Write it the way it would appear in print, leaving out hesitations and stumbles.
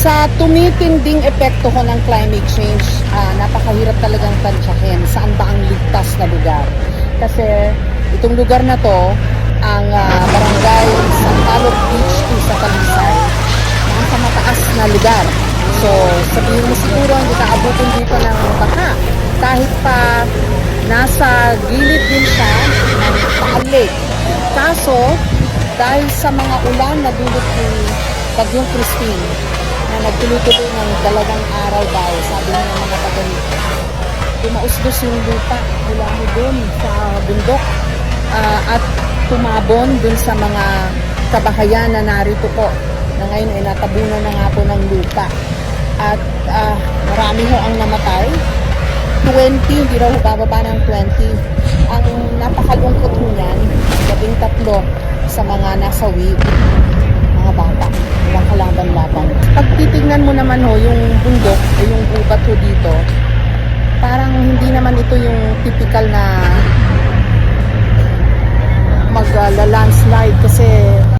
Sa tumitinding epekto ko ng climate change, napakahirap talagang tansyahin saan ba ang ligtas na lugar. Kasi itong lugar na to, ang barangay San Carlos Beach sa Talisay, nasa mataas na lugar. So sabihin mo siguro hindi ka abutin dito ng baha. Kahit pa nasa gilid din siya ng Taal Lake. Kaso, dahil sa mga ulan na dulot ni Bagyong Christine, na nagtuloy-tuloy ng 2 araw daw, sabi ng mga taga-dito, tumausdos yung lupa mula mo dun sa bundok at tumabon dun sa mga kabahayan na narito po, na ngayon ay natabunan na nga po ng lupa. At marami ho ang namatay, 20, hindi raw bababa ng 20. Ang napakalungkot ho niyan, 13 sa mga nasawi, mga bata, walang kalaban-laban. Pag titignan mo naman ho, yung bundok o yung gubat ho dito, parang hindi naman ito yung typical na mag-landslide kasi